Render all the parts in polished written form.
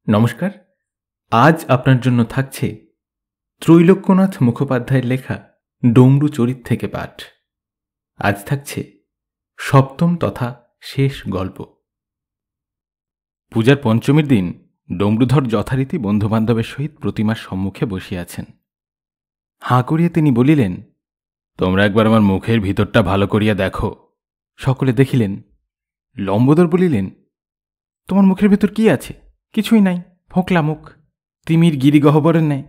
নমস্কার। আজ আপনার জন্য থাকছে ত্রৈলোক্যনাথ মুখোপাধ্যায়ের লেখা ডমরু চরিত থেকে পাঠ। আজ থাকছে সপ্তম তথা শেষ গল্প। পূজার পঞ্চমীর দিন ডমরুধর যথারীতি বন্ধুবান্ধবের সহিত প্রতিমার সম্মুখে বসিয়াছেন। হাঁ করিয়া তিনি বলিলেন, তোমরা একবার আমার মুখের ভিতরটা ভালো করিয়া দেখো। সকলে দেখিলেন। লম্বোদর বলিলেন, তোমার মুখের ভিতর কি আছে? কিছুই নাই, ফোকলা মুখ, তিমির গিরিগহ্বরের ন্যায়।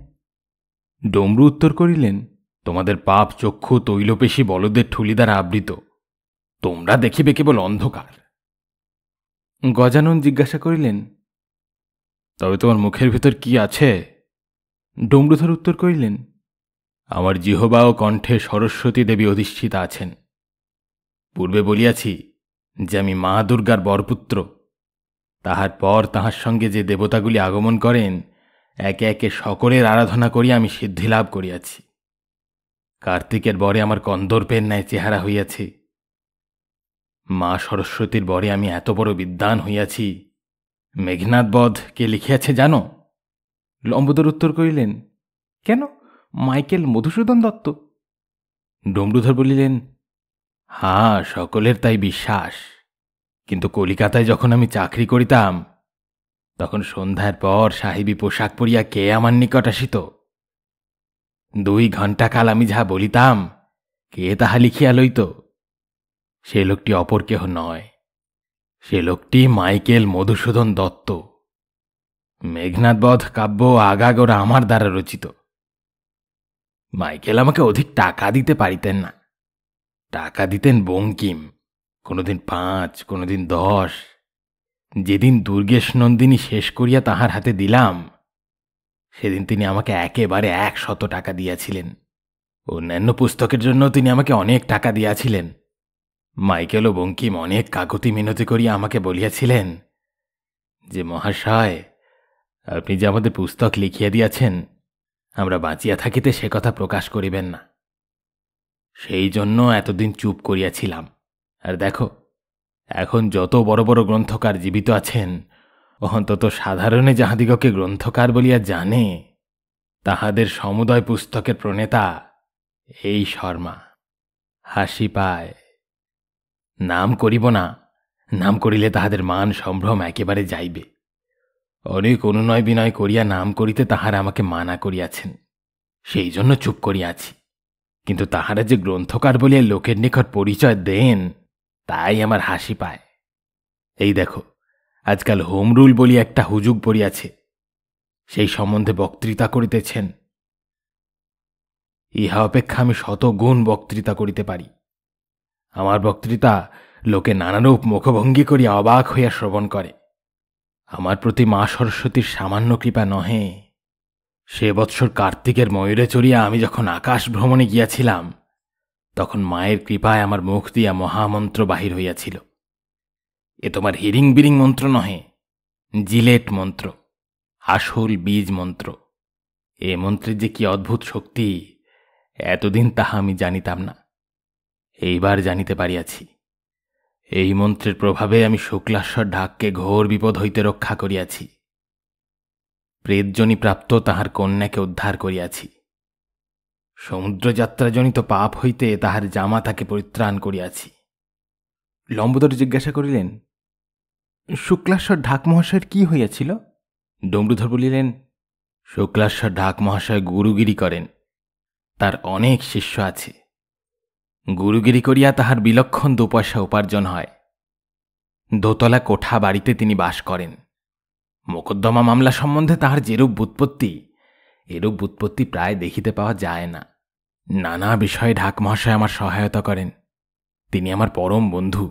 ডমরু উত্তর করিলেন, তোমাদের পাপ চক্ষু তৈলপেশী বলদের ঠুলি দ্বারা আবৃত, তোমরা দেখিবে কেবল অন্ধকার। গজানন জিজ্ঞাসা করিলেন, তবে তোমার মুখের ভিতর কি আছে? ডমরুধর উত্তর করিলেন, আমার জিহ্বা ও কণ্ঠে সরস্বতী দেবী অধিষ্ঠিতা আছেন। পূর্বে বলিয়াছি যে আমি মা দুর্গার বরপুত্র। তাহার পর তাহার সঙ্গে যে দেবতাগুলি আগমন করেন, একে একে সকলের আরাধনা করিয়া আমি সিদ্ধিলাভ করিয়াছি। কার্তিকের বরে আমার কন্দর্পের ন্যায় চেহারা হইয়াছে। মা সরস্বতীর বরে আমি এত বড় বিদ্বান হইয়াছি। মেঘনাদ বধ কে লিখিয়াছে জানো? লম্বোদর উত্তর করিলেন, কেন, মাইকেল মধুসূদন দত্ত। ডমরুধর বলিলেন, হাঁ, সকলের তাই বিশ্বাস। কিন্তু কলিকাতায় যখন আমি চাকরি করিতাম, তখন সন্ধ্যার পর সাহেবী পোশাক পরিয়া কে আমার নিকট আসিত? 2 ঘণ্টা কাল আমি যাহা বলিতাম, কে তাহা লিখিয়া লইত? সে লোকটি অপর কেহ নয়, সে লোকটি মাইকেল মধুসূদন দত্ত। মেঘনাদ বধ কাব্য আগাগোড়া আমার দ্বারা রচিত। মাইকেল আমাকে অধিক টাকা দিতে পারিতেন না। টাকা দিতেন বঙ্কিম, কোনোদিন 5, কোনোদিন 10। যেদিন দুর্গেশ নন্দিনী শেষ করিয়া তাহার হাতে দিলাম, সেদিন তিনি আমাকে একেবারে 100 টাকা দিয়াছিলেন। অন্যান্য পুস্তকের জন্য তিনি আমাকে অনেক টাকা দিয়াছিলেন। মাইকেল ও বঙ্কিম অনেক কাকতি মিনতি করিয়া আমাকে বলিয়াছিলেন যে, মহাশয়, আপনি যে আমাদের পুস্তক লিখিয়া দিয়াছেন, আমরা বাঁচিয়া থাকিতে সে কথা প্রকাশ করিবেন না। সেই জন্য এতদিন চুপ করিয়াছিলাম। আর দেখো, এখন যত বড় বড় গ্রন্থকার জীবিত আছেন, অন্তত সাধারণে যাহাদিগকে গ্রন্থকার বলিয়া জানে, তাহাদের সমুদয় পুস্তকের প্রণেতা এই শর্মা। হাসি পায়। নাম করিব না, নাম করিলে তাহাদের মান সম্ভ্রম একেবারে যাইবে। অনেক অনুনয় বিনয় করিয়া নাম করিতে তাহারা আমাকে মানা করিয়াছেন, সেই জন্য চুপ করিয়াছি। কিন্তু তাহারা যে গ্রন্থকার বলিয়া লোকের নিকট পরিচয় দেন, তাই আমার হাসি পায়। এই দেখো, আজকাল হোম রুল বলিয়া একটা হুজুগ পড়িয়াছে, সেই সম্বন্ধে বক্তৃতা করিতেছেন। ইহা অপেক্ষা আমি 100 গুণ বক্তৃতা করিতে পারি। আমার বক্তৃতা লোকে নানারূপ মুখভঙ্গি করিয়া অবাক হইয়া শ্রবণ করে। আমার প্রতি মা সরস্বতীর সামান্য কৃপা নহে। সে বৎসর কার্তিকের ময়ূরে চড়িয়া আমি যখন আকাশ ভ্রমণে গিয়াছিলাম, তখন মায়ের কৃপায় আমার মুখ দিয়া মহামন্ত্র বাহির হইয়াছিল। এ তোমার হিরিং বিরিং মন্ত্র নহে, জিলেট মন্ত্র, আসল বীজ মন্ত্র। এ মন্ত্রের যে কি অদ্ভুত শক্তি, এতদিন তাহা আমি জানিতাম না, এইবার জানিতে পারিয়াছি। এই মন্ত্রের প্রভাবে আমি শুক্লাশ্বর ঢাককে ঘোর বিপদ হইতে রক্ষা করিয়াছি। প্রেতজনী প্রাপ্ত তাহার কন্যাকে উদ্ধার করিয়াছি। সমুদ্রযাত্রাজনিত পাপ হইতে তাহার জামাতাকে পরিত্রাণ করিয়াছি। লম্বোদর জিজ্ঞাসা করিলেন, শুক্লাশ্বর ঢাক মহাশয়ের কি হইয়াছিল? ডমরুধর বলিলেন, শুক্লাশ্বর ঢাক মহাশয় গুরুগিরি করেন। তার অনেক শিষ্য আছে। গুরুগিরি করিয়া তাহার বিলক্ষণ 2 পয়সা উপার্জন হয়। দোতলা কোঠা বাড়িতে তিনি বাস করেন। মোকদ্দমা মামলা সম্বন্ধে তাহার যেরূপ ব্যুৎপত্তি, এরূপ ব্যুৎপত্তি প্রায় দেখিতে পাওয়া যায় না। নানা বিষয়ে ঢাক মহাশয় আমার সহায়তা করেন। তিনি আমার পরম বন্ধু।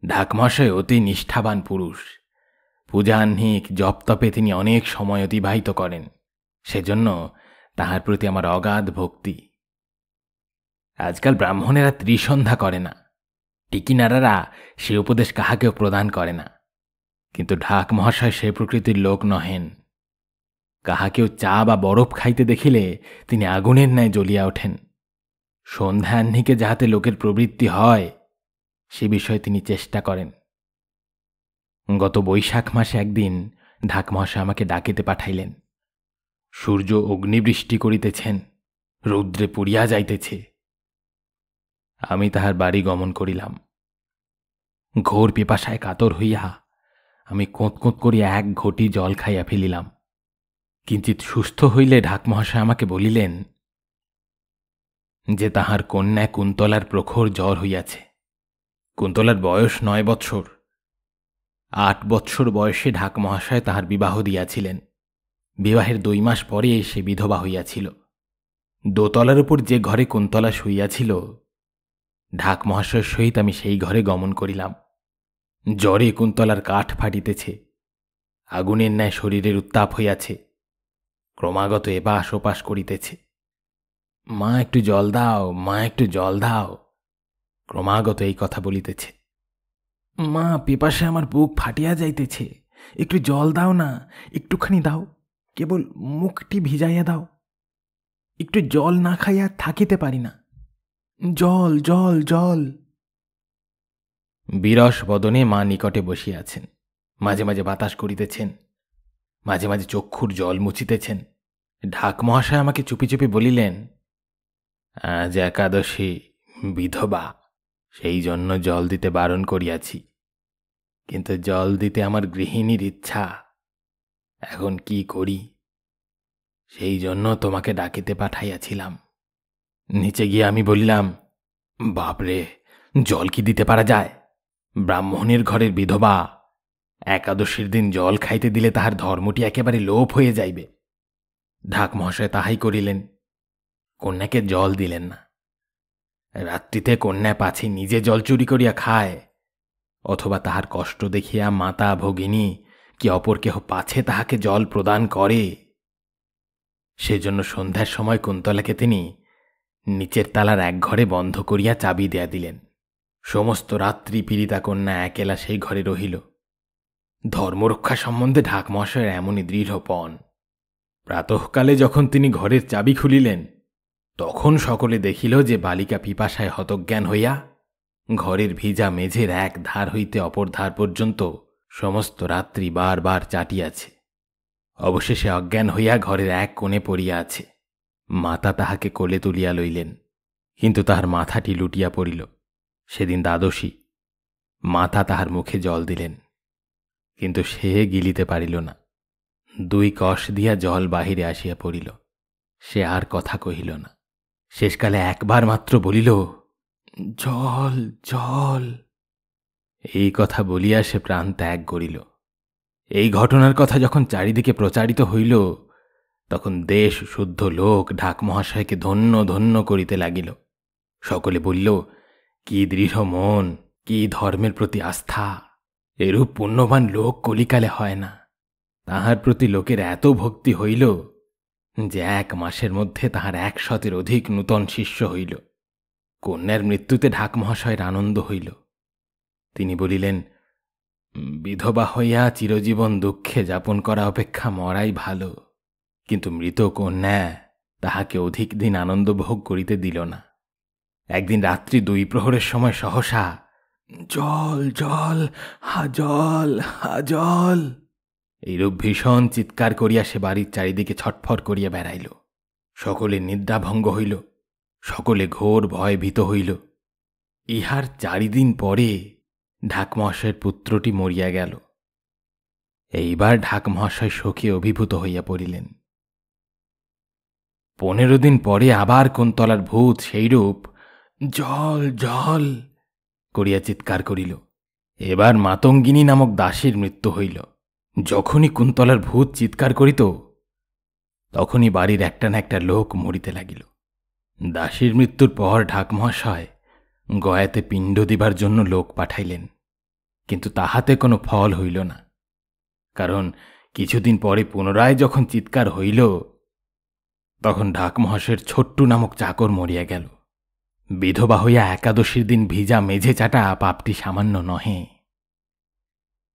ঢাক মহাশয় অতি নিষ্ঠাবান পুরুষ। পূজাহ্নিক জপতপে তিনি অনেক সময় অতিবাহিত করেন। সেজন্য তাহার প্রতি আমার অগাধ ভক্তি। আজকাল ব্রাহ্মণেরা ত্রিসন্ধ্যা করে না, টিকিনারারা সে উপদেশ কাহাকেও প্রদান করে না। কিন্তু ঢাক মহাশয় সে প্রকৃতির লোক নহেন। কাহাকেও চা বা বরফ খাইতে দেখিলে তিনি আগুনের ন্যায় জ্বলিয়া ওঠেন। সন্ধ্যাহ্নিকে যাহাতে লোকের প্রবৃত্তি হয়, সে বিষয়ে তিনি চেষ্টা করেন। গত বৈশাখ মাসে একদিন ঢাক মহাশয় আমাকে ডাকিতে পাঠাইলেন। সূর্য অগ্নিবৃষ্টি করিতেছেন, রৌদ্রে পুড়িয়া যাইতেছে। আমি তাহার বাড়ি গমন করিলাম। ঘোর পিপাসায় কাতর হইয়া আমি কোঁত কোঁত করিয়া এক ঘটি জল খাইয়া ফেলিলাম। কিঞ্চিৎ সুস্থ হইলে ঢাক মহাশয় আমাকে বলিলেন যে তাহার কন্যা কুন্তলার প্রখর জ্বর হইয়াছে। কুন্তলার বয়স 9 বৎসর। 8 বৎসর বয়সে ঢাক মহাশয় তাহার বিবাহ দিয়াছিলেন। বিবাহের 2 মাস পরে সে বিধবা হইয়াছিল। দোতলার উপর যে ঘরে কুন্তলা শুইয়াছিল, ঢাক মহাশয়ের সহিত আমি সেই ঘরে গমন করিলাম। জ্বরে কুন্তলার কাঠ ফাটিতেছে, আগুনের ন্যায় শরীরের উত্তাপ হইয়াছে, ক্রমাগত এপাশ ওপাশ করিতেছে। মা একটু জল দাও, মা একটু জল দাও, ক্রমাগত এই কথা বলিতেছে। মা, পিপাসে আমার বুক ফাটিয়া যাইতেছে, একটু জল দাও না, একটুখানি দাও, কেবল মুখটি ভিজাইয়া দাও, একটু জল না খাইয়া থাকিতে পারি না, জল জল জল। বিরস বদনে মা নিকটে বসিয়াছেন, মাঝে মাঝে বাতাস করিতেছেন, মাঝে মাঝে চক্ষুর জল মুছিতেছেন। ঢাক মহাশয় আমাকে চুপি চুপি বলিলেন, আজ একাদশী, বিধবা, সেই জন্য জল দিতে বারণ করিয়াছি, কিন্তু জল দিতে আমার গৃহিণীর ইচ্ছা, এখন কি করি, সেই জন্য তোমাকে ডাকিতে পাঠাইয়াছিলাম। নিচে গিয়ে আমি বলিলাম, বাপরে, জল কি দিতে পারা যায়? ব্রাহ্মণের ঘরের বিধবা, একাদশীর দিন জল খাইতে দিলে তাহার ধর্মটি একেবারে লোপ হয়ে যাইবে। ঢাক মহাশয় তাহাই করিলেন, কন্যাকে জল দিলেন না। রাত্রিতে কন্যা পাছে নিজে জল চুরি করিয়া খায়, অথবা তাহার কষ্ট দেখিয়া মাতা ভগিনী কি অপর কেহ পাছে তাহাকে জল প্রদান করে। সেজন্য সন্ধ্যার সময় কুন্তলাকে তিনি নিচের তালার এক ঘরে বন্ধ করিয়া চাবি দেয়া দিলেন। সমস্ত রাত্রি পীড়িতা কন্যা একেলা সেই ঘরে রহিল। ধর্মরক্ষা সম্বন্ধে ঢাক মহাশয়ের এমনই দৃঢ়পণ। প্রাতঃকালে যখন তিনি ঘরের চাবি খুলিলেন, তখন সকলে দেখিল যে বালিকা পিপাসায় হতজ্ঞান হইয়া ঘরের ভিজা মেঝের এক ধার হইতে অপর ধার পর্যন্ত সমস্ত রাত্রি বারবার চাটিয়াছে। অবশেষে অজ্ঞান হইয়া ঘরের এক কোণে পড়িয়া আছে। মাতা তাহাকে কোলে তুলিয়া লইলেন, কিন্তু তাহার মাথাটি লুটিয়া পড়িল। সেদিন দ্বাদশী। মাতা তাহার মুখে জল দিলেন, কিন্তু সে গিলিতে পারিল না। 2 কষ দিয়া জল বাহিরে আসিয়া পড়িল। সে আর কথা কহিল না। শেষকালে একবার মাত্র বলিল, জল জল। এই কথা বলিয়া সে প্রাণ ত্যাগ করিল। এই ঘটনার কথা যখন চারিদিকে প্রচারিত হইল, তখন দেশ শুদ্ধ লোক ঢাক মহাশয়কে ধন্য ধন্য করিতে লাগিল। সকলে বলিল, কি দৃঢ় মন, কি ধর্মের প্রতি আস্থা! এরূপ পুণ্যবান লোক কলিকালে হয় না। তাহার প্রতি লোকের এত ভক্তি হইল যে 1 মাসের মধ্যে তাহার 100-এর অধিক নূতন শিষ্য হইল। কন্যার মৃত্যুতে ঢাক মহাশয়ের আনন্দ হইল। তিনি বলিলেন, বিধবা হইয়া চিরজীবন দুঃখে যাপন করা অপেক্ষা মরাই ভালো। কিন্তু মৃত কন্যা তাহাকে অধিক দিন আনন্দ ভোগ করিতে দিল না। একদিন রাত্রি 2 প্রহরের সময় সহসা জল জল, হা জল, হা জল, এইরূপ ভীষণ চিৎকার করিয়া সে বাড়ির চারিদিকে ছটফট করিয়া বেড়াইল। সকলে নিদ্রাভঙ্গ হইল, সকলে ঘোর ভয় ভীত হইল। ইহার 4 দিন পরে ঢাক মহাশয়ের পুত্রটি মরিয়া গেল। এইবার ঢাক মহাশয় শোকে অভিভূত হইয়া পড়িলেন। 15 দিন পরে আবার কুন্তলার ভূত সেইরূপ জল জল করিয়া চিৎকার করিল। এবার মাতঙ্গিনী নামক দাসীর মৃত্যু হইল। যখনই কুন্তলার ভূত চিৎকার করিত, তখনই বাড়ির একটা না একটা লোক মরিতে লাগিল। দাসীর মৃত্যুর পর ঢাক মহাশয় গয়াতে পিণ্ড দিবার জন্য লোক পাঠাইলেন, কিন্তু তাহাতে কোনো ফল হইল না। কারণ কিছুদিন পরে পুনরায় যখন চিৎকার হইল, তখন ঢাক মহাশয়ের ছোট্টু নামক চাকর মরিয়া গেল। বিধবা হইয়া একাদশীর দিন ভিজা মেঝে চাটা পাপটি সামান্য নহে।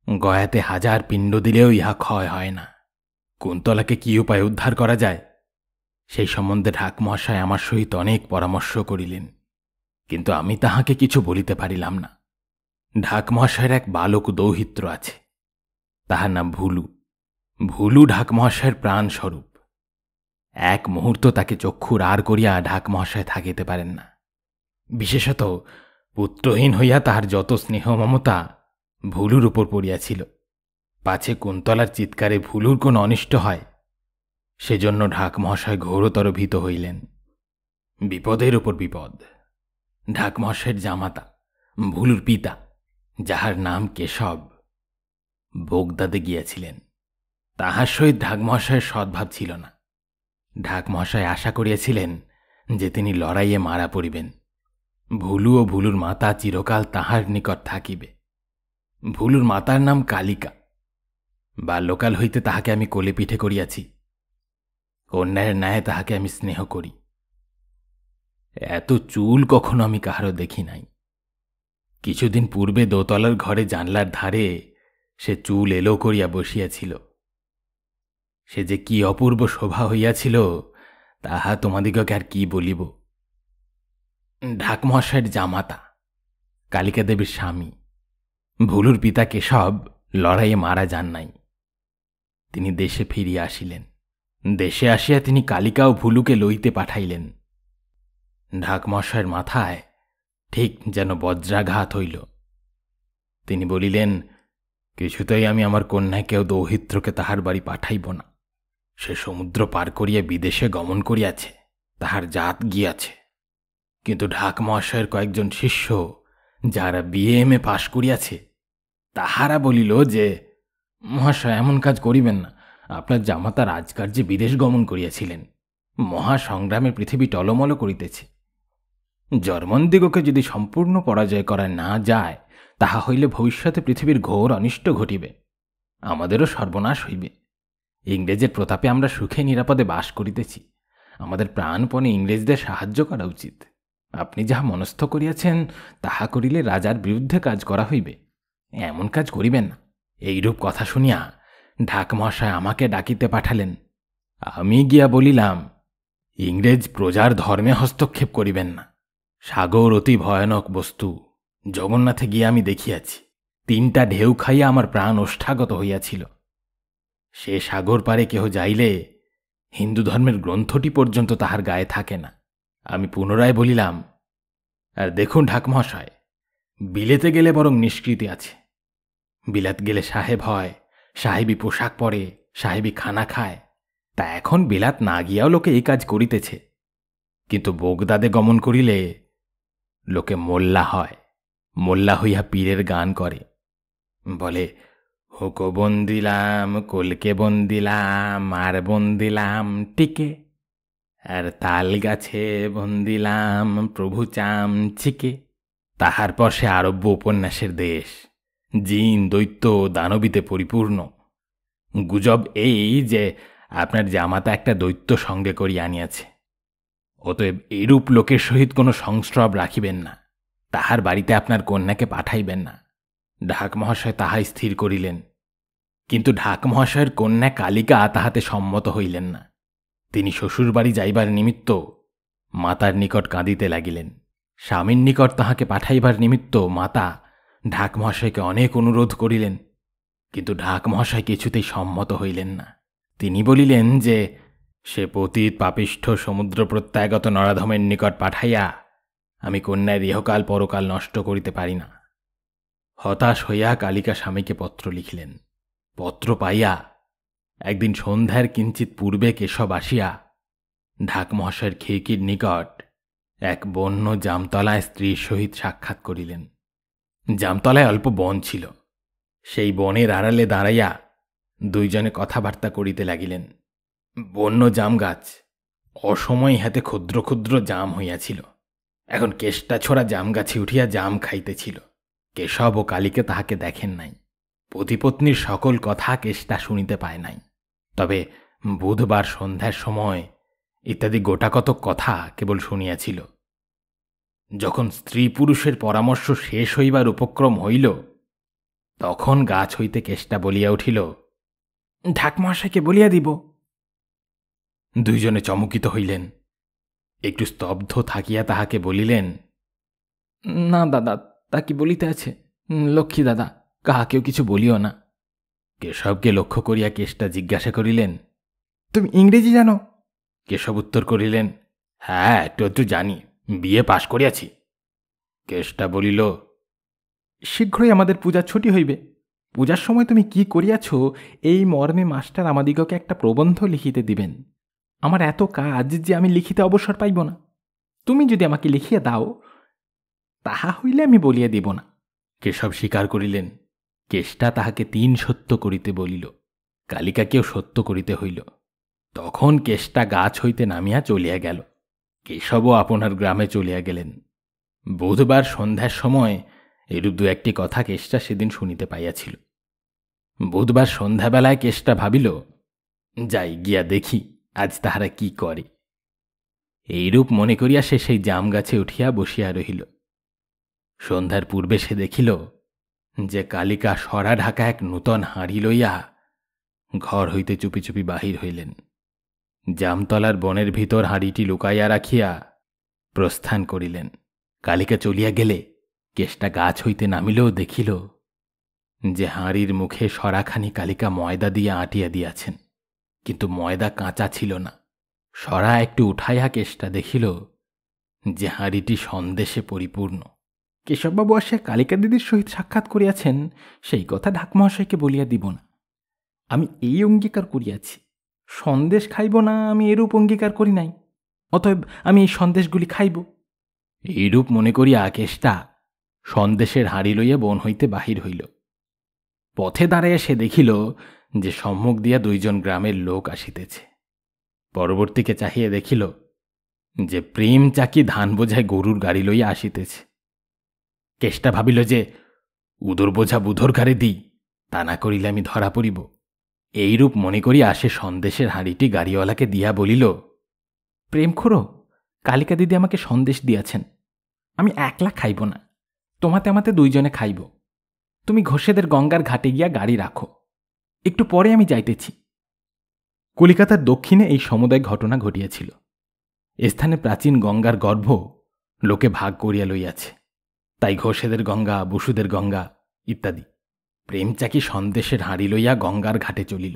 গয়াতে 1000 পিণ্ড দিলেও ইহা ক্ষয় হয় না। কুন্তলাকে কি উপায় উদ্ধার করা যায়, সেই সম্বন্ধে ঢাক মহাশয় আমার সহিত অনেক পরামর্শ করিলেন, কিন্তু আমি তাহাকে কিছু বলিতে পারিলাম না। ঢাক মহাশয়ের এক বালক দৌহিত্র আছে, তাহার নাম ভুলু। ভুলু ঢাক মহাশয়ের প্রাণস্বরূপ। এক মুহূর্ত তাকে চক্ষুর আর করিয়া ঢাক মহাশয় থাকিতে পারেন না। বিশেষত পুত্রহীন হইয়া তাহার যত স্নেহ মমতা ভুলুর উপর পড়িয়াছিল, পাছে কুন্তলার চিৎকারে ভুলুর কোন অনিষ্ট হয়, সেজন্য ঢাক মহাশয় ঘোরতর ভীত হইলেন। বিপদের উপর বিপদ। ঢাক মহাশয়ের জামাতা ভুলুর পিতা, যাহার নাম কেশব, বোগদাদে গিয়াছিলেন। তাহার সহিত ঢাক মহাশয়ের সদ্ভাব ছিল না। ঢাক মহাশয় আশা করিয়াছিলেন যে তিনি লড়াইয়ে মারা পড়িবেন। ভুলু ও ভুলুর মাতা চিরকাল তাহার নিকট থাকিবে। ভুলুর মাতার নাম কালিকা। বাল্যকাল হইতে তাহাকে আমি কোলে পিঠে করিয়াছি। কন্যার ন্যায় তাহাকে আমি স্নেহ করি। এত চুল কখনো আমি কাহারও দেখি নাই। কিছুদিন পূর্বে দোতলার ঘরে জানলার ধারে সে চুল এলো করিয়া বসিয়াছিল। সে যে কি অপূর্ব শোভা হইয়াছিল তাহা তোমাদিগকে আর কি বলিব। ঢাক মহাশয়ের জামাতা, কালিকা দেবীর স্বামী, ভুলুর পিতা কেশব লড়াইয়ে মারা যান নাই। তিনি দেশে ফিরিয়া আসিলেন। দেশে আসিয়া তিনি কালিকা ও ভুলুকে লইতে পাঠাইলেন। ঢাক মহাশয়ের মাথায় ঠিক যেন বজ্রাঘাত হইল। তিনি বলিলেন, কিছুতেই আমি আমার কন্যাকেও দৌহিত্রকে তাহার বাড়ি পাঠাইব না। সে সমুদ্র পার করিয়া বিদেশে গমন করিয়াছে, তাহার জাত গিয়াছে। কিন্তু ঢাক মহাশয়ের কয়েকজন শিষ্য, যারা BA-MA পাশ করিয়াছে, তাহারা বলিল যে, মহাশয় এমন কাজ করিবেন না। আপনার জামাতা রাজকার্যে বিদেশ গমন করিয়াছিলেন। মহাসংগ্রামে পৃথিবী টলমল করিতেছে। জর্মনদিগকে যদি সম্পূর্ণ পরাজয় করা না যায়, তাহা হইলে ভবিষ্যতে পৃথিবীর ঘোর অনিষ্ট ঘটিবে, আমাদেরও সর্বনাশ হইবে। ইংরেজের প্রতাপে আমরা সুখে নিরাপদে বাস করিতেছি। আমাদের প্রাণপণে ইংরেজদের সাহায্য করা উচিত। আপনি যাহা মনস্থ করিয়াছেন তাহা করিলে রাজার বিরুদ্ধে কাজ করা হইবে। এমন কাজ করিবেন না। এইরূপ কথা শুনিয়া ঢাক মহাশয় আমাকে ডাকিতে পাঠালেন। আমি গিয়া বলিলাম, ইংরেজ প্রজার ধর্মে হস্তক্ষেপ করিবেন না। সাগর অতি ভয়ানক বস্তু। জগন্নাথে গিয়া আমি দেখিয়াছি, 3টা ঢেউ খাইয়া আমার প্রাণ ওষ্ঠাগত হইয়াছিল। সে সাগর পারে কেহ যাইলে হিন্দু ধর্মের গ্রন্থটি পর্যন্ত তাহার গায়ে থাকে না। আমি পুনরায় বলিলাম, আর দেখুন ঢাক মহাশয়, বিলেতে গেলে বরং নিষ্কৃতি আছে। বিলাত গেলে সাহেব হয়, সাহেবী পোশাক পরে, সাহেবী খানা খায়। তা এখন বিলাত না গিয়াও লোকে এই কাজ করিতেছে। কিন্তু বোগদাদে গমন করিলে লোকে মোল্লা হয়। মোল্লা হইয়া পীরের গান করে, বলে, হুকো বন্দিলাম, কলকে বন্দিলাম, আর বন্দিলাম টিকে, আর তাল গাছে বন্দিলাম প্রভু চাম ছিকে। তাহার পর সে আরব্য উপন্যাসের দেশ। জিন, দৈত্য, দানবীতে পরিপূর্ণ। গুজব এই যে আপনার জামাতা একটা দৈত্য সঙ্গে করিয়া আনিয়াছে। অতএব এরূপ লোকের সহিত কোনো সংস্রব রাখিবেন না। তাহার বাড়িতে আপনার কন্যাকে পাঠাইবেন না। ঢাক মহাশয় তাহাই স্থির করিলেন। কিন্তু ঢাক মহাশয়ের কন্যা কালিকা তাহাতে সম্মত হইলেন না। তিনি শ্বশুরবাড়ি যাইবার নিমিত্ত মাতার নিকট কাঁদিতে লাগিলেন। স্বামীর নিকট তাহাকে পাঠাইবার নিমিত্ত মাতা ঢাক মহাশয়কে অনেক অনুরোধ করিলেন। কিন্তু ঢাক মহাশয় কিছুতেই সম্মত হইলেন না। তিনি বলিলেন যে, সে পতিত পাপিষ্ঠ সমুদ্র প্রত্যাগত নরাধমের নিকট পাঠাইয়া আমি কন্যার ইহকাল পরকাল নষ্ট করিতে পারি না। হতাশ হইয়া কালিকা স্বামীকে পত্র লিখিলেন। পত্র পাইয়া একদিন সন্ধ্যার কিঞ্চিত পূর্বে কেশব আসিয়া ঢাক মহাশয়ের খিড়কির নিকট এক বন্য জামতলায় স্ত্রীর সহিত সাক্ষাৎ করিলেন। জামতলায় অল্প বন ছিল। সেই বনের আড়ালে দাঁড়াইয়া দুইজনে কথাবার্তা করিতে লাগিলেন। বন্য জাম গাছ অসময় হাতে ক্ষুদ্র ক্ষুদ্র জাম হইয়াছিল। এখন কেষ্টা ছোড়া জাম গাছে উঠিয়া জাম খাইতেছিল। কেশব ও কালীকে তাহাকে দেখেন নাই। পতিপত্নীর সকল কথা কেষ্টা শুনিতে পায় নাই। তবে বুধবার সন্ধ্যার সময় ইত্যাদি গোটাকতক কথা কেবল শুনিয়াছিল। যখন স্ত্রী পুরুষের পরামর্শ শেষ হইবার উপক্রম হইল, তখন গাছ হইতে কেষ্টা বলিয়া উঠিল, ঢাক মহাশয়কে বলিয়া দিব। দুইজনে চমকিত হইলেন। একটু স্তব্ধ থাকিয়া তাহাকে বলিলেন, না দাদা, তা কি বলিতে আছে? লক্ষ্মী দাদা, কাহাকেও কিছু বলিও না। কেশবকে লক্ষ্য করিয়া কেষ্টা জিজ্ঞাসা করিলেন, তুমি ইংরেজি জানো? কেশব উত্তর করিলেন, হ্যাঁ, একটু একটু জানি, বিএ পাশ করিয়াছি। কেষ্টা বলিল, শীঘ্রই আমাদের পূজার ছুটি হইবে। পূজার সময় তুমি কি করিয়াছ এই মর্মে মাস্টার আমাদিগকে একটা প্রবন্ধ লিখিতে দিবেন। আমার এত কাজ যে আমি লিখিতে অবসর পাইব না। তুমি যদি আমাকে লিখিয়া দাও তাহা হইলে আমি বলিয়া দিব না। কেশব স্বীকার করিলেন। কেষ্টা তাহাকে ৩ সত্য করিতে বলিল, কালিকাকেও সত্য করিতে হইল। তখন কেষ্টা গাছ হইতে নামিয়া চলিয়া গেল। কেশবও আপনার গ্রামে চলিয়া গেলেন। বুধবার সন্ধ্যার সময় এরূপ দু একটি কথা কেষ্টা সেদিন শুনিতে পাইয়াছিল। বুধবার সন্ধ্যাবেলায় কেষ্টা ভাবিল, যাই গিয়া দেখি আজ তাহারা কি করে। এইরূপ মনে করিয়া সে সেই জাম গাছে উঠিয়া বসিয়া রহিল। সন্ধ্যার পূর্বে সে দেখিল যে কালিকা সরা ঢাকা এক নূতন হাঁড়ি লইয়া ঘর হইতে চুপি চুপি বাহির হইলেন। জামতলার বনের ভিতর হাঁড়িটি লুকাইয়া রাখিয়া প্রস্থান করিলেন। কালিকা চলিয়া গেলে কেষ্টা গাছ হইতে নামিলেও দেখিল যে হাঁড়ির মুখে সরাখানি কালিকা ময়দা দিয়া আটিয়া দিয়াছেন, কিন্তু ময়দা কাঁচা ছিল না। সরা একটু উঠাইয়া কেষ্টা দেখিল যে হাঁড়িটি সন্দেশে পরিপূর্ণ। কেশববাবু আসিয়া কালিকা দিদির সহিত সাক্ষাৎ করিয়াছেন, সেই কথা ঢাকমহাশয়কে বলিয়া দিব না। আমি এই অঙ্গীকার করিয়াছি, সন্দেশ খাইব না, আমি এরূপ অঙ্গীকার করি নাই। অতএব আমি এই সন্দেশগুলি খাইব। এইরূপ মনে করিয়া কেষ্টা সন্দেশের হাঁড়ি লইয়া বন হইতে বাহির হইল। পথে দাঁড়াইয়া সে দেখিল যে সম্মুখ দিয়া 2 জন গ্রামের লোক আসিতেছে। পরবর্তীকে চাহিয়া দেখিল যে প্রেম চাকি ধান বোঝায় গরুর গাড়ি লইয়া আসিতেছে। কেষ্টা ভাবিল যে উদর বোঝা বুধর ঘাড়ে দিই, তা না করিলে আমি ধরা পড়িব। এইরূপ মনে করিয়া আসে সন্দেশের হাঁড়িটি গাড়িওয়ালাকে দিয়া বলিল, প্রেম খোড়ো, কালিকা দিদি আমাকে সন্দেশ দিয়াছেন, আমি একলা খাইব না, তোমাতে আমাতে 2 জনে খাইব। তুমি ঘোষেদের গঙ্গার ঘাটে গিয়া গাড়ি রাখো, একটু পরে আমি যাইতেছি। কলিকাতার দক্ষিণে এই সমুদয় ঘটনা ঘটিয়াছিল। স্থানে প্রাচীন গঙ্গার গর্ভ লোকে ভাগ করিয়া লইয়াছে, তাই ঘোষেদের গঙ্গা, বসুদের গঙ্গা ইত্যাদি। প্রেমচাকি সন্দেশের হাঁড়ি লইয়া গঙ্গার ঘাটে চলিল।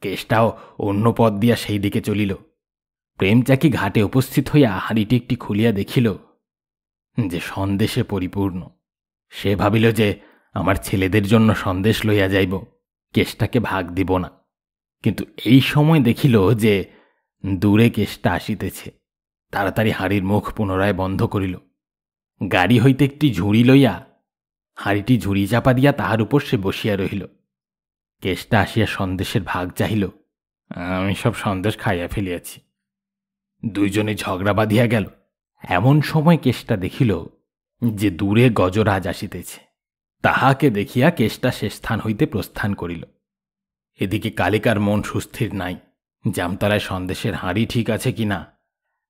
কেষ্টাও অন্য পথ দিয়া সেই দিকে চলিল। প্রেমচাকি ঘাটে উপস্থিত হইয়া হাঁড়িটি একটি খুলিয়া দেখিল যে সন্দেশে পরিপূর্ণ। সে ভাবিল যে আমার ছেলেদের জন্য সন্দেশ লইয়া যাইব, কেষ্টাকে ভাগ দিব না। কিন্তু এই সময় দেখিল যে দূরে কেষ্টা আসিতেছে। তাড়াতাড়ি হাঁড়ির মুখ পুনরায় বন্ধ করিল। গাড়ি হইতে একটি ঝুড়ি লইয়া হাঁড়িটি ঝুড়ি চাপা দিয়া তাহার উপর সে বসিয়া রহিল। কেষ্টা আসিয়া সন্দেশের ভাগ চাহিল। আমি সব সন্দেশ খাইয়া ফেলিয়াছি। 2 জনে ঝগড়া বাঁধিয়া গেল। এমন সময় কেষ্টা দেখিল যে দূরে গজরাজ আসিতেছে। তাহাকে দেখিয়া কেষ্টা সে স্থান হইতে প্রস্থান করিল। এদিকে কালিকার মন সুস্থির নাই। জামতলায় সন্দেশের হাঁড়ি ঠিক আছে কিনা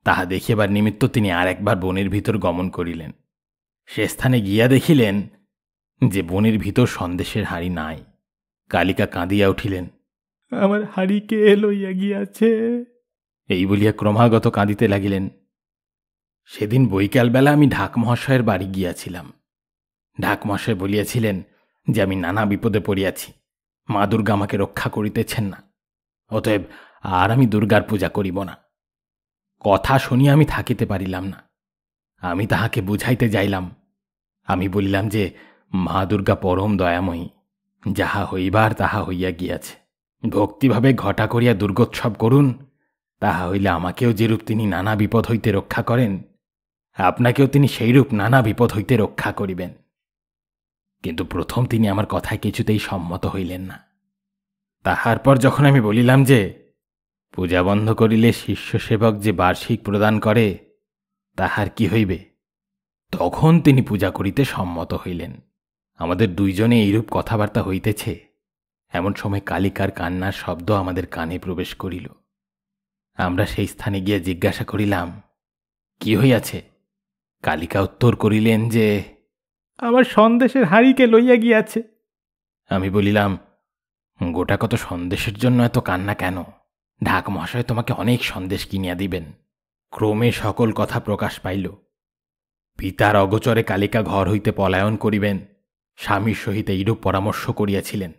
তাহা দেখিবার নিমিত্ত তিনি আর একবার বনের ভিতর গমন করিলেন। সে স্থানে গিয়া দেখিলেন যে বনের ভিতর সন্দেশের হাঁড়ি নাই। কালিকা কাঁদিয়া উঠিলেন, আমার হাঁড়ি কে লইয়া গিয়াছে, এই বলিয়া ক্রমাগত কাঁদিতে লাগিলেন। সেদিন বৈকালবেলা আমি ঢাকমহাশয়ের বাড়ি গিয়াছিলাম। ঢাকমহাশয় বলিয়াছিলেন যে আমি নানা বিপদে পড়িয়াছি, মা দুর্গা আমাকে রক্ষা করিতেছেন না, অতএব আর আমি দুর্গার পূজা করিব না। কথা শুনিয়া আমি থাকিতে পারিলাম না। আমি তাহাকে বুঝাইতে যাইলাম। আমি বলিলাম যে মা দুর্গা পরম দয়াময়ী, যাহা হইবার তাহা হইয়া গিয়াছে। ভক্তিভাবে ঘটা করিয়া দুর্গোৎসব করুন, তাহা হইলে আমাকেও যেরূপ তিনি নানা বিপদ হইতে রক্ষা করেন, আপনাকেও তিনি সেইরূপ নানা বিপদ হইতে রক্ষা করিবেন। কিন্তু প্রথম তিনি আমার কথায় কিছুতেই সম্মত হইলেন না। তাহার পর যখন আমি বলিলাম যে পূজা বন্ধ করিলে শিষ্য সেবক যে বার্ষিক প্রদান করে তাহার কি হইবে, তখন তিনি পূজা করিতে সম্মত হইলেন। আমাদের 2 জনে এইরূপ কথাবার্তা হইতেছে, এমন সময় কালিকার কান্নার শব্দ আমাদের কানে প্রবেশ করিল। আমরা সেই স্থানে গিয়া জিজ্ঞাসা করিলাম, কি হইয়াছে? কালিকা উত্তর করিলেন যে আমার সন্দেশের হাঁড়িকে লইয়া গিয়াছে। আমি বলিলাম, গোটা কত সন্দেশের জন্য এত কান্না কেন? ঢাক মহাশয় তোমাকে অনেক সন্দেশ কিনিয়া দিবেন। ক্রমে সকল কথা প্রকাশ পাইল। পিতার অগোচরে কালিকা ঘর হইতে পলায়ন করিবেন স্বামীর সহিত এইরূপ পরামর্শ করিয়াছিলেন।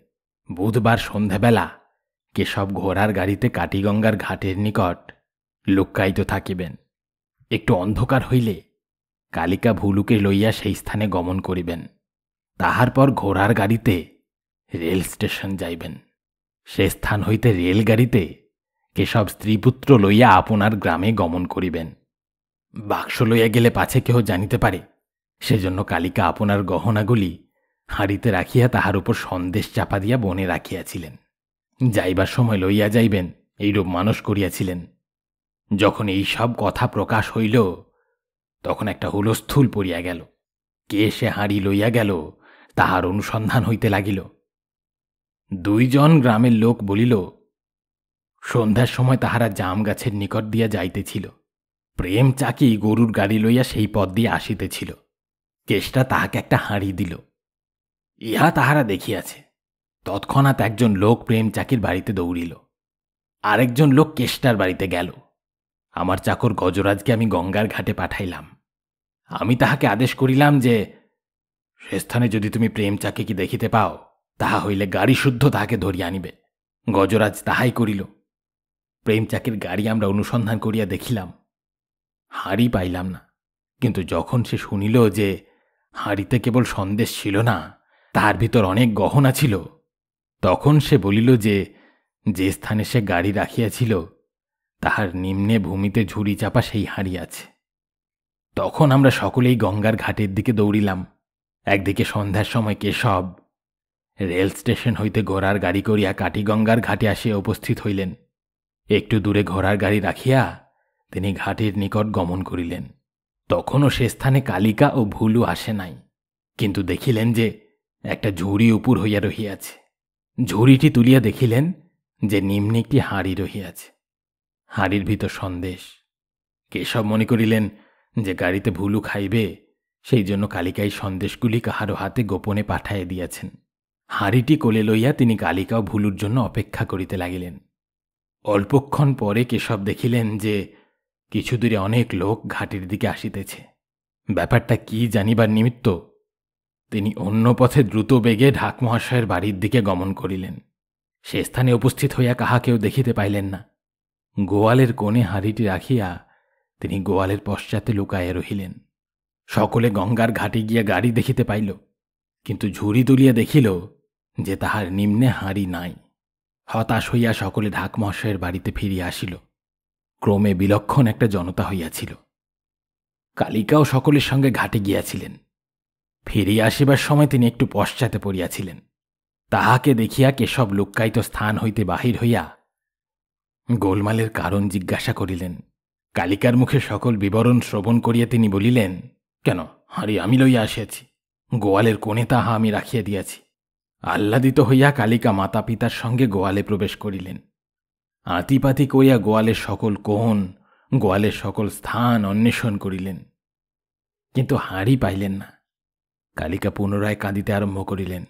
বুধবার সন্ধ্যাবেলা কেশব ঘোড়ার গাড়িতে কাটিগঙ্গার ঘাটের নিকট লুক্কায়িত থাকিবেন। একটু অন্ধকার হইলে কালিকা ভুলুকে লইয়া সেই স্থানে গমন করিবেন। তাহার পর ঘোড়ার গাড়িতে রেল স্টেশন যাইবেন। সে স্থান হইতে রেলগাড়িতে কেশব স্ত্রীপুত্র লইয়া আপনার গ্রামে গমন করিবেন। বাক্স লইয়া গেলে পাছে কেহ জানিতে পারে, সেজন্য কালিকা আপনার গহনাগুলি হাঁড়িতে রাখিয়া তাহার উপর সন্দেশ চাপা দিয়া বনে রাখিয়াছিলেন। যাইবার সময় লইয়া যাইবেন এইরূপ মানস করিয়াছিলেন। যখন এই সব কথা প্রকাশ হইল তখন একটা হুলস্থুল পড়িয়া গেল। কে সে হাঁড়ি লইয়া গেল তাহার অনুসন্ধান হইতে লাগিল। 2 জন গ্রামের লোক বলিল, সন্ধ্যার সময় তাহারা জাম গাছের নিকট দিয়া যাইতেছিল। প্রেম চাকি গরুর গাড়ি লইয়া সেই পথ দিয়ে আসিতেছিল। কেষ্টা তাহাকে একটা হাঁড়ি দিল। ইহা তাহারা দেখিয়াছে। তৎক্ষণাৎ একজন লোক প্রেম চাকির বাড়িতে দৌড়িল। আরেকজন লোক কেষ্টার বাড়িতে গেল। আমার চাকর গজরাজকে আমি গঙ্গার ঘাটে পাঠাইলাম। আমি তাহাকে আদেশ করিলাম যে, সে স্থানে যদি তুমি প্রেম চাকিকে দেখিতে পাও, তাহা হইলে গাড়ি শুদ্ধ তাহাকে ধরিয়া আনিবে। গজরাজ তাহাই করিল। প্রেম চাকির গাড়ি আমরা অনুসন্ধান করিয়া দেখিলাম, হাঁড়ি পাইলাম না। কিন্তু যখন সে শুনিল যে হাঁড়িতে কেবল সন্দেশ ছিল না, তাহার ভিতর অনেক গহনা ছিল, তখন সে বলিল যে যে স্থানে সে গাড়ি রাখিয়াছিল তাহার নিম্নে ভূমিতে ঝুড়ি চাপা সেই হাঁড়ি আছে। তখন আমরা সকলেই গঙ্গার ঘাটের দিকে দৌড়িলাম। একদিকে সন্ধ্যার সময় কেশব রেল স্টেশন হইতে ঘোড়ার গাড়ি করিয়া কাটিগঙ্গার ঘাটে আসিয়া উপস্থিত হইলেন। একটু দূরে ঘোড়ার গাড়ি রাখিয়া তিনি ঘাটের নিকট গমন করিলেন। তখনও সে স্থানে কালিকা ও ভুলু আসে নাই, কিন্তু দেখিলেন যে একটা ঝুড়ি উপর হইয়া রহিয়াছে। ঝুড়িটি তুলিয়া দেখিলেন যে নিম্নে একটি হাঁড়ি রহিয়াছে, হাঁড়ির ভিতর সন্দেশ। কেশব মনে করিলেন যে গাড়িতে ভুলু খাইবে, সেই জন্য কালিকাই সন্দেশগুলি কাহারো হাতে গোপনে পাঠাইয়া দিয়াছেন। হাঁড়িটি কোলে লইয়া তিনি কালিকা ও ভুলুর জন্য অপেক্ষা করিতে লাগিলেন। অল্পক্ষণ পরে কেশব দেখিলেন যে কিছু দূরে অনেক লোক ঘাটের দিকে আসিতেছে। ব্যাপারটা কি জানিবার নিমিত্ত তিনি অন্য পথে দ্রুত বেগে ঢাক মহাশয়ের বাড়ির দিকে গমন করিলেন। সে স্থানে উপস্থিত হইয়া কাহাকেও দেখিতে পাইলেন না। গোয়ালের কোণে হাঁড়িটি রাখিয়া তিনি গোয়ালের পশ্চাতে লুকাইয়া রহিলেন। সকলে গঙ্গার ঘাটে গিয়া গাড়ি দেখিতে পাইল, কিন্তু ঝুড়ি তুলিয়া দেখিল যে তাহার নিম্নে হাঁড়ি নাই। হতাশ হইয়া সকলে ঢাক মহাশয়ের বাড়িতে ফিরিয়া আসিল। ক্রমে বিলক্ষণ একটা জনতা হইয়াছিল। কালিকাও সকলের সঙ্গে ঘাটে গিয়াছিলেন। ফিরিয়া আসিবার সময় তিনি একটু পশ্চাতে পড়িয়াছিলেন। তাহাকে দেখিয়া কেশব লুক্কায়িত স্থান হইতে বাহির হইয়া গোলমালের কারণ জিজ্ঞাসা করিলেন। কালিকার মুখে সকল বিবরণ শ্রবণ করিয়া তিনি বলিলেন, কেন, হাঁড়ি আমি লইয়া আসিয়াছি, গোয়ালের কোণে তাহা আমি রাখিয়া দিয়াছি। আহ্লাদিত হইয়া কালিকা মাতা পিতার সঙ্গে গোয়ালে প্রবেশ করিলেন। আতিপাতি করিয়া গোয়ালের সকল কোণ, গোয়ালের সকল স্থান অন্বেষণ করিলেন, কিন্তু হাঁড়ি পাইলেন না। কালিকা পুনরায় কাঁদিতে আরম্ভ করিলেন।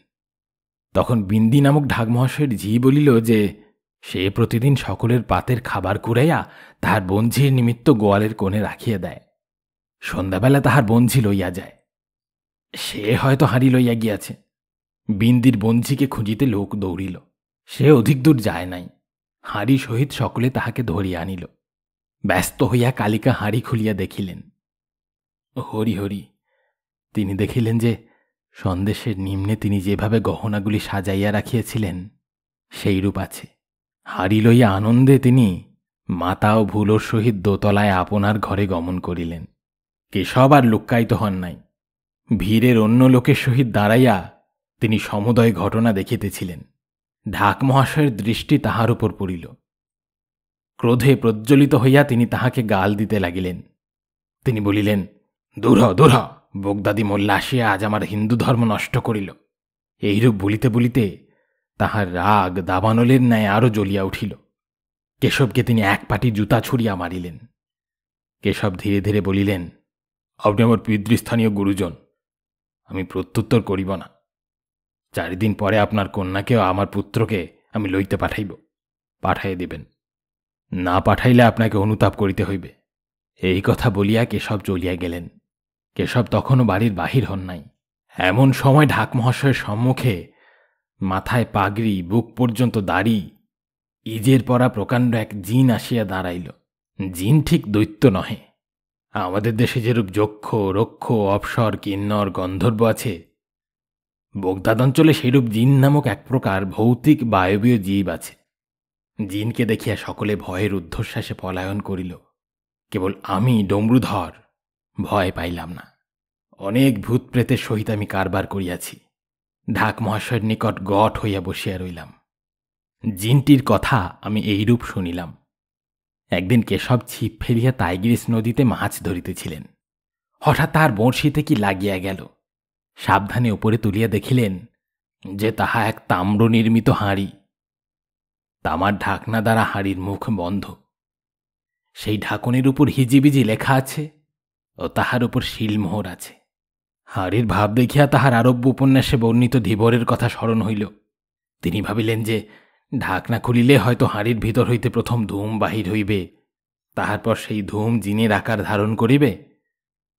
তখন বিন্দি নামক ঢাক মহাশয়ের ঝি বলিল যে সে প্রতিদিন সকলের পাতের খাবার কুড়াইয়া তাহার বঞ্ঝির নিমিত্ত গোয়ালের কোণে রাখিয়া দেয়। সন্ধ্যাবেলা তাহার বঞ্ঝি লইয়া যায়। সে হয়তো হাঁড়ি লইয়া গিয়াছে। বিন্দির বঞ্ঝিকে খুঁজিতে লোক দৌড়িল। সে অধিক দূর যায় নাই। হাঁড়ি সহিত সকলে তাহাকে ধরিয়া আনিল। ব্যস্ত হইয়া কালিকা হাঁড়ি খুলিয়া দেখিলেন। হরি হরি, তিনি দেখিলেন যে সন্দেশের নিম্নে তিনি যেভাবে গহনাগুলি সাজাইয়া রাখিয়াছিলেন সেইরূপ আছে। হাঁড়ি লইয়া আনন্দে তিনি মাতা ও ভুলোর সহিত দোতলায় আপনার ঘরে গমন করিলেন। কেশব আর লুক্কায়িত হন নাই। ভিড়ের অন্য লোকের সহিত দাঁড়াইয়া তিনি সমুদয় ঘটনা দেখিতেছিলেন। ঢাক মহাশয়ের দৃষ্টি তাহার উপর পড়িল। ক্রোধে প্রজ্বলিত হইয়া তিনি তাহাকে গাল দিতে লাগিলেন। তিনি বলিলেন, দূর হ, দূর হ, বোগদাদি মোল্লা আসিয়া আজ আমার হিন্দু ধর্ম নষ্ট করিল। এইরূপ বলিতে বলিতে তাহার রাগ দাবানলের ন্যায় আরও জ্বলিয়া উঠিল। কেশবকে তিনি এক পাটি জুতা ছুড়িয়া মারিলেন। কেশব ধীরে ধীরে বলিলেন, আপনি আমার পিতৃস্থানীয় গুরুজন, আমি প্রত্যুত্তর করিব না। 4 দিন পরে আপনার কন্যাকেও আমার পুত্রকে আমি লইতে পাঠাইব। পাঠাইয়া দিবেন, না পাঠাইলে আপনাকে অনুতাপ করিতে হইবে। এই কথা বলিয়া কেশব চলিয়া গেলেন। কেশব তখনও বাড়ির বাহির হন নাই। এমন সময় ঢাক মহাশয়ের সম্মুখে মাথায় পাগড়ি, বুক পর্যন্ত দাড়ি, ইজের পরা প্রকাণ্ড এক জিন আসিয়া দাঁড়াইল। জিন ঠিক দৈত্য নহে। আমাদের দেশে যেরূপ যক্ষ, রক্ষ, অপ্সর, কিন্নর, গন্ধর্ব আছে, বগদাদ অঞ্চলে সেইরূপ জিন নামক এক প্রকার ভৌতিক বায়বীয় জীব আছে। জিনকে দেখিয়া সকলে ভয়ের ঊর্ধ্বশ্বাসে পলায়ন করিল। কেবল আমি ডমরুধর ভয় পাইলাম না। অনেক ভূত প্রেতের সহিত আমি কারবার করিয়াছি। ঢাক মহাশয়ের নিকট গট হইয়া বসিয়া রইলাম। জিনটির কথা আমি এইরূপ শুনিলাম। একদিন কেশব ছিপ ফেলিয়া টাইগ্রিস নদীতে মাছ ধরিতেছিলেন। হঠাৎ তাহার বঁড়শিতে কি লাগিয়া গেল। সাবধানে উপরে তুলিয়া দেখিলেন যে তাহা এক তাম্র নির্মিত হাঁড়ি। তামার ঢাকনা দ্বারা হাঁড়ির মুখ বন্ধ। সেই ঢাকনের উপর হিজিবিজি লেখা আছে ও তাহার উপর শিলমোহর আছে। হাঁড়ির ভাব দেখিয়া তাহার আরব্য উপন্যাসে বর্ণিত ধীবরের কথা স্মরণ হইল। তিনি ভাবিলেন যে ঢাকনা খুলিলে হয়তো হাঁড়ির ভিতর হইতে প্রথম ধূম বাহির হইবে, তাহারপর সেই ধূম জিনের আকার ধারণ করিবে,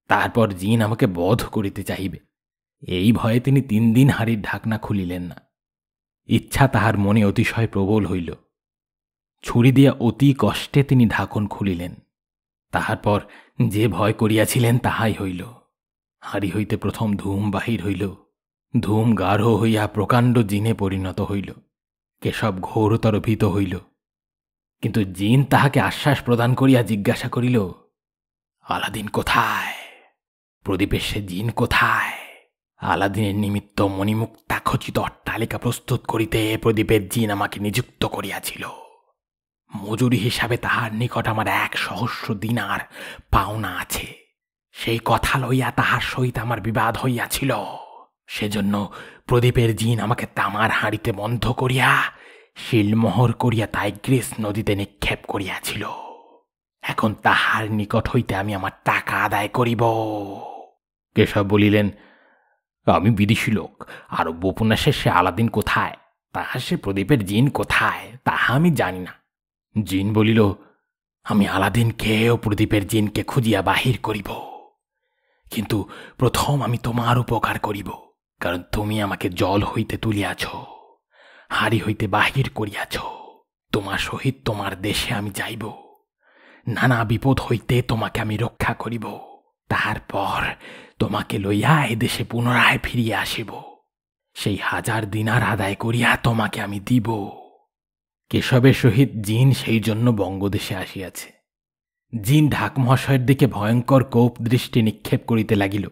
তারপর জিন আমাকে বধ করিতে চাহিবে। এই ভয়ে তিনি 3 দিন হাঁড়ির ঢাকনা খুলিলেন না। ইচ্ছা তাহার মনে অতিশয় প্রবল হইল। ছুরি দিয়া অতি কষ্টে তিনি ঢাকন খুলিলেন। তাহার পর যে ভয় করিয়াছিলেন তাহাই হইল। হাঁড়ি হইতে প্রথম ধূম বাহির হইল। ধূম গাঢ় হইয়া প্রকাণ্ড জিনে পরিণত হইল। কেশব ঘোরতর ভীত হইল। কিন্তু জিন তাহাকে আশ্বাস প্রদান করিয়া জিজ্ঞাসা করিল, আলাদিন কোথায়? প্রদীপের সে জিন কোথায়? আলাদিনের নিমিত্ত মণিমুক্তা খচিত অট্টালিকা প্রস্তুত করিতে প্রদীপের জিন আমাকে নিযুক্ত করিয়াছিল। মজুরি হিসাবে তাহার নিকট আমার 1,000 দিনার পাওনা আছে। সেই কথা লইয়া তাহার সহিত আমার বিবাদ হইয়াছিল। সেজন্য প্রদীপের জিন আমাকে তামার হাঁড়িতে বন্ধ করিয়া শিলমোহর করিয়া টাইগ্রিস নদীতে নিক্ষেপ করিয়াছিল। এখন তাহার নিকট হইতে আমি আমার টাকা আদায় করিব। কেশব বলিলেন, আমি বিদেশী লোক, আরব্য উপন্যাসে সে আলাদিন কোথায়, তাহার সে প্রদীপের জিন কোথায়, তাহা আমি জানি না। জিন বলিল, আমি আলাদিনকে ও প্রদীপের জিনকে খুঁজিয়া বাহির করিব, কিন্তু প্রথম আমি তোমার উপকার করিব, কারণ তুমি আমাকে জল হইতে তুলিয়াছ, হাড়ি হইতে বাহির করিয়াছ। তোমার সহিত তোমার দেশে আমি যাইব, নানা বিপদ হইতে তোমাকে আমি রক্ষা করিব। তারপর তোমাকে লইয়া এদেশে পুনরায় ফিরিয়া আসিব। সেই 1000 দিনার আদায় করিয়া তোমাকে আমি দিব। কেশবের সহিত জিন সেই জন্য বঙ্গদেশে আসিয়াছে। জিন ঢাক মহাশয়ের দিকে ভয়ঙ্কর কোপ দৃষ্টি নিক্ষেপ করিতে লাগিল।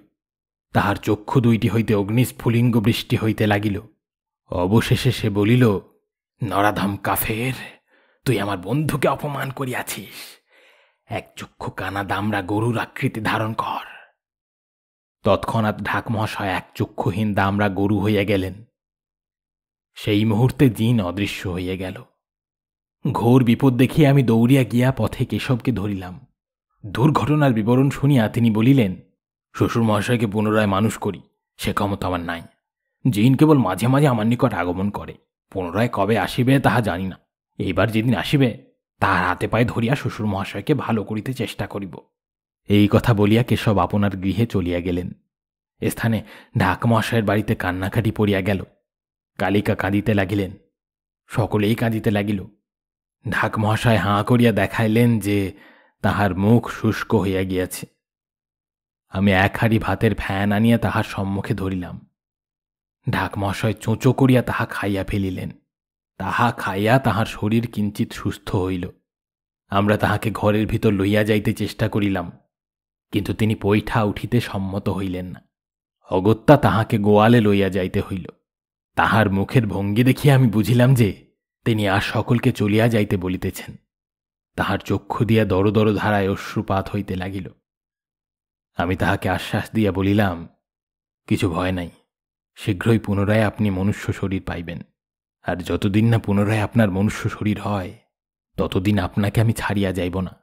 তাহার চক্ষু 2টি হইতে অগ্নিস্ফুলিঙ্গ বৃষ্টি হইতে লাগিল। অবশেষে সে বলিল, নরাধম কাফের, তুই আমার বন্ধুকে অপমান করিয়াছিস। এক চক্ষু কানা দামড়া গরুর আকৃতি ধারণ কর। তৎক্ষণাৎ ঢাক মহাশয় এক চক্ষুহীন দামড়া গরু হইয়া গেলেন। সেই মুহূর্তে জিন অদৃশ্য হইয়া গেল। ঘোর বিপদ দেখিয়া আমি দৌড়িয়া গিয়া পথে কেশবকে ধরিলাম। দুর্ঘটনার বিবরণ শুনিয়া তিনি বলিলেন, শ্বশুর মহাশয়কে পুনরায় মানুষ করি, সে ক্ষমতা আমার নাই। জিন কেবল মাঝে মাঝে আমার নিকট আগমন করে, পুনরায় কবে আসিবে তাহা জানি না। এইবার যেদিন আসিবে তাহার হাতে পায়ে ধরিয়া শ্বশুর মহাশয়কে ভালো করিতে চেষ্টা করিব। এই কথা বলিয়া কেশব আপনার গৃহে চলিয়া গেলেন। স্থানে ঢাক মহাশয়ের বাড়িতে কান্নাকাটি পড়িয়া গেল। কালিকা কাঁদিতে লাগিলেন, সকলেই কাঁদিতে লাগিল। ঢাক মহাশয় হাঁ করিয়া দেখাইলেন যে তাহার মুখ শুষ্ক হইয়া গিয়াছে। আমি 1 হাঁড়ি ভাতের ফ্যান আনিয়া তাহার সম্মুখে ধরিলাম। ঢাক মহাশয় চোঁচো করিয়া তাহা খাইয়া ফেলিলেন। তাহা খাইয়া তাহার শরীর কিঞ্চিত সুস্থ হইল। আমরা তাহাকে ঘরের ভিতর লইয়া যাইতে চেষ্টা করিলাম, কিন্তু তিনি পৈঠা উঠিতে সম্মত হইলেন না। অগত্যা তাহাকে গোয়ালে লইয়া যাইতে হইল। তাহার মুখের ভঙ্গি দেখিয়া আমি বুঝিলাম যে তিনি আর সকলকে চলিয়া যাইতে বলিতেছেন। তাহার চক্ষু দিয়া দর দর ধারায় অশ্রুপাত হইতে লাগিল। আমি তাহাকে আশ্বাস দিয়া বলিলাম, কিছু ভয় নাই, শীঘ্রই পুনরায় আপনি মনুষ্য শরীর পাইবেন। আর যতদিন না পুনরায় আপনার মনুষ্য শরীর হয়, ততদিন আপনাকে আমি ছাড়িয়া যাইব না।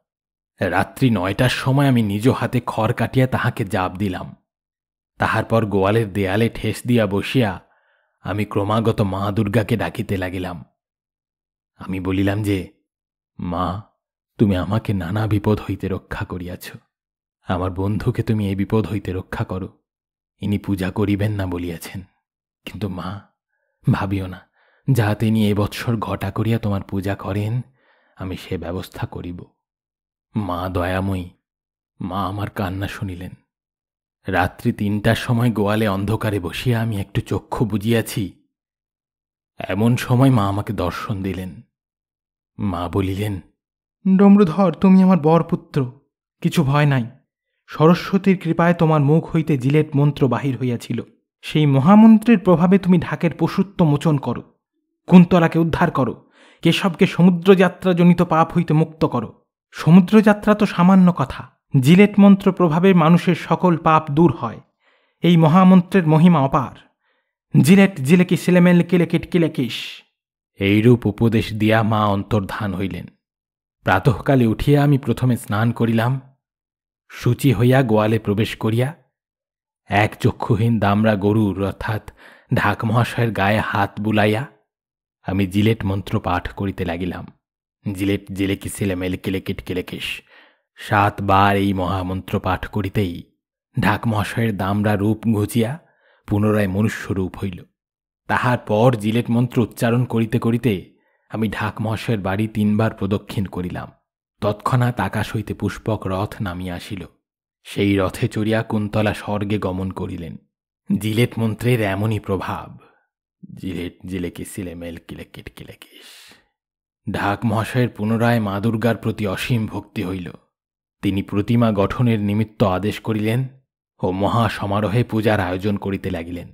রাত্রি 9টার সময় আমি নিজ হাতে খড় কাটিয়া তাহাকে জাপ দিলাম। তাহার পর গোয়ালের দেয়ালে ঠেস দিয়া বসিয়া আমি ক্রমাগত মা দুর্গাকে ডাকিতে লাগিলাম। আমি বলিলাম যে, মা, তুমি আমাকে নানা বিপদ হইতে রক্ষা করিয়াছ, আমার বন্ধুকে তুমি এই বিপদ হইতে রক্ষা করো। ইনি পূজা করিবেন না বলিয়াছেন, কিন্তু মা, ভাবিও না, যাহা তিনি এবৎসর ঘটা করিয়া তোমার পূজা করেন, আমি সে ব্যবস্থা করিব। মা দয়াময়ী, মা আমার কান্না শুনিলেন। রাত্রি ৩টার সময় গোয়ালে অন্ধকারে বসিয়া আমি একটু চক্ষু বুজিয়াছি, এমন সময় মা আমাকে দর্শন দিলেন। মা বলিলেন, ডমরুধর, তুমি আমার বরপুত্র, কিছু ভয় নাই। সরস্বতীর কৃপায় তোমার মুখ হইতে জিলেট মন্ত্র বাহির হইয়াছিল। সেই মহামন্ত্রের প্রভাবে তুমি ঢাকের পশুত্ব মোচন করো, কুন্তলাকে উদ্ধার করো, কেশবকে সমুদ্রযাত্রাজনিত পাপ হইতে মুক্ত করো। সমুদ্রযাত্রা তো সামান্য কথা, জিলেট মন্ত্র প্রভাবে মানুষের সকল পাপ দূর হয়। এই মহামন্ত্রের মহিমা অপার। জিলেট জিলেকি সিলেমেল কিলেকিট কিলেকিস। এইরূপ উপদেশ দিয়া মা অন্তর্ধান হইলেন। প্রাতঃকালে উঠিয়া আমি প্রথমে স্নান করিলাম। শুচি হইয়া গোয়ালে প্রবেশ করিয়া এক চক্ষুহীন দামড়া গরুর অর্থাৎ ঢাক মহাশয়ের গায়ে হাত বুলাইয়া আমি জিলেট মন্ত্র পাঠ করিতে লাগিলাম। জিলেট জিলেকি সিলেমেল কিলেকিট কিলেকিস 7 বার এই মহামন্ত্র পাঠ করিতেই ঢাক মহাশয়ের দামড়া রূপ ঘুচিয়া পুনরায় মনুষ্যরূপ হইল। তাহার পর জিলেট মন্ত্র উচ্চারণ করিতে করিতে আমি ঢাক মহাশয়ের বাড়ি 3 বার প্রদক্ষিণ করিলাম। তৎক্ষণাৎ আকাশ হইতে পুষ্পক রথ নামিয়া আসিল। সেই রথে চড়িয়া কুন্তলা স্বর্গে গমন করিলেন। জিলেট মন্ত্রের এমনই প্রভাব। জিলেট জিলেকি সিলেমেল কিলেকিট কিলেকিস। ঢাক মহাশয়ের পুনরায় মা দুর্গার প্রতি অসীম ভক্তি হইল। তিনি প্রতিমা গঠনের নিমিত্ত আদেশ করিলেন ও মহা সমারোহে পূজার আয়োজন করিতে লাগিলেন।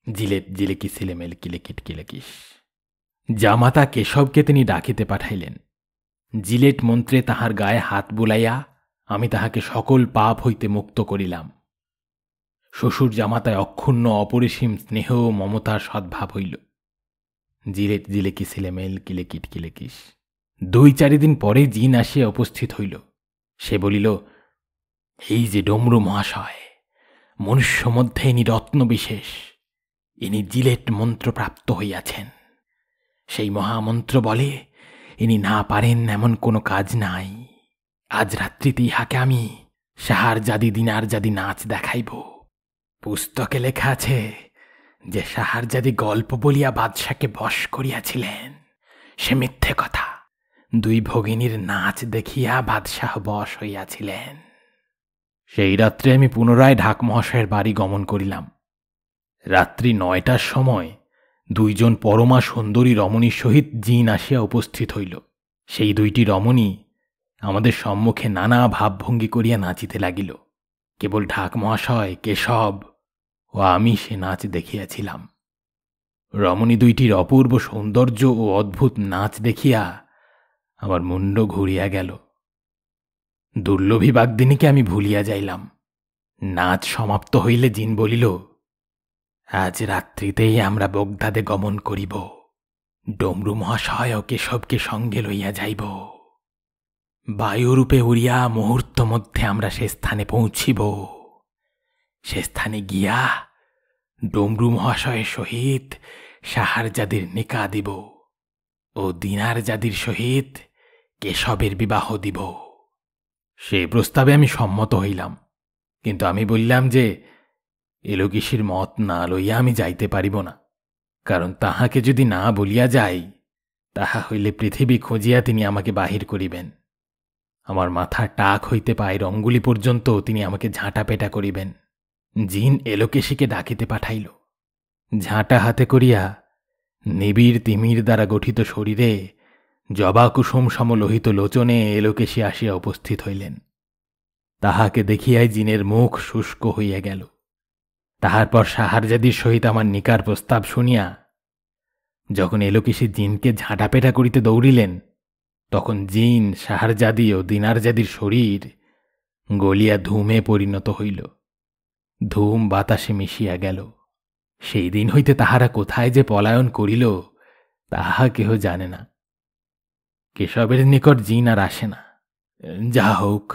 জিলেট জিলেকি সিলেমেল কিলেকিট কিলেকিস। জামাতা কেশবকে তিনি ডাকিতে পাঠাইলেন। জিলেট মন্ত্রে তাহার গায়ে হাত বুলাইয়া আমি তাহাকে সকল পাপ হইতে মুক্ত করিলাম। শ্বশুর জামাতায় অক্ষুণ্ণ অপরিসীম স্নেহ ও মমতার সদ্ভাব হইল। জিলেট জিলেকি সিলেমেল কিলেকিট কিলেকিস। 2-4 দিন পরে জিন আসিয়া উপস্থিত হইল। সে বলিল, এই যে ডমরু মহাশয়, মনুষ্য মধ্যে ইনি রত্ন বিশেষ, ইনি জিলেট মন্ত্র প্রাপ্ত হইয়াছেন। সেই মহামন্ত্র বলে ইনি না পারেন এমন কোনো কাজ নাই। আজ রাত্রিতে ইহাকে আমি শাহারজাদি দিনারজাদি নাচ দেখাইব। পুস্তকে লেখা আছে যে শাহারজাদি গল্প বলিয়া বাদশাকে বশ করিয়াছিলেন, সে মিথ্যে কথা। 2 ভগিনীর নাচ দেখিয়া বাদশাহ বশ হইয়াছিলেন। সেই রাত্রে আমি পুনরায় ঢাক মহাশয়ের বাড়ি গমন করিলাম। রাত্রি 9টার সময় 2 জন পরমা সুন্দরী রমণীর সহিত জিন আসিয়া উপস্থিত হইল। সেই 2টি রমণী আমাদের সম্মুখে নানা ভাবভঙ্গি করিয়া নাচিতে লাগিল। কেবল ঢাক মহাশয়, কেশব ও আমি সে নাচ দেখিয়াছিলাম। রমণী 2টির অপূর্ব সৌন্দর্য ও অদ্ভুত নাচ দেখিয়া আমার মুন্ড ঘুরিয়া গেল। দুর্লভী বাগদিনীকে আমি ভুলিয়া যাইলাম। নাচ সমাপ্ত হইলে জিন বলিল, আজ রাত্রিতেই আমরা বগদাদে গমন করিব। ডমরু মহাশয় ও কেশবকে সঙ্গে লইয়া যাইব। বায়ুরূপে উড়িয়া মুহূর্ত মধ্যে আমরা সে স্থানে পৌঁছিব। সে স্থানে গিয়া ডমরু মহাশয়ের সহিত শাহারজাদির নিকা দিব ও দিনারজাদির সহিত কেশবের বিবাহ দিব। সে প্রস্তাবে আমি সম্মত হইলাম, কিন্তু আমি বললাম যে এলোকিসির মত না লইয়া আমি যাইতে পারিব না। কারণ তাহাকে যদি না বলিয়া যাই, তাহা হইলে পৃথিবী খুঁজিয়া তিনি আমাকে বাহির করিবেন। আমার মাথা টাক হইতে পায়ের অঙ্গুলি পর্যন্ত তিনি আমাকে ঝাঁটা পেটা করিবেন। জিন এলোকেশীকে ডাকিতে পাঠাইল। ঝাঁটা হাতে করিয়া নিবিড় তিমির দ্বারা গঠিত শরীরে জবাকুসুম সমলোহিত লোচনে এলোকেশী আসিয়া উপস্থিত হইলেন। তাহাকে দেখিয়াই জিনের মুখ শুষ্ক হইয়া গেল। তাহার পর শাহারজাদির সহিত আমার নিকার প্রস্তাব শুনিয়া যখন এলোকেশী জিনকে ঝাঁটাপেটা করিতে দৌড়িলেন, তখন জিন, শাহারজাদি ও দিনারজাদির শরীর গলিয়া ধূমে পরিণত হইল। ধূম বাতাসে মিশিয়া গেল। সেই দিন হইতে তাহারা কোথায় যে পলায়ন করিল তাহা কেহ জানে না। কেশবের নিকট জিন আর আসে না। যাহা হোক,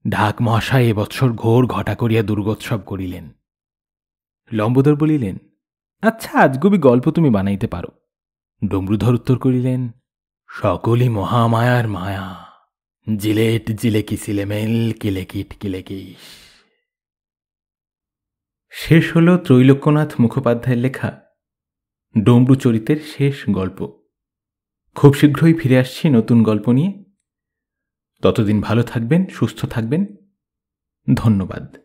ঢাক মহাশয় এবৎসর ঘোর ঘটা করিয়া দুর্গোৎসব করিলেন। লম্বোদর বলিলেন, আচ্ছা, আজগুবি গল্প তুমি বানাইতে পারো। ডমরুধর উত্তর করিলেন, সকলই মহামায়ার মায়া। জিলেট জিলেকি সিলেমেল কিলেকিট কিলেকিস। শেষ হল ত্রৈলোক্যনাথ মুখোপাধ্যায়ের লেখা ডমরু চরিত্রের শেষ গল্প। খুব শীঘ্রই ফিরে আসছি নতুন গল্প নিয়ে। ততদিন ভালো থাকবেন, সুস্থ থাকবেন। ধন্যবাদ।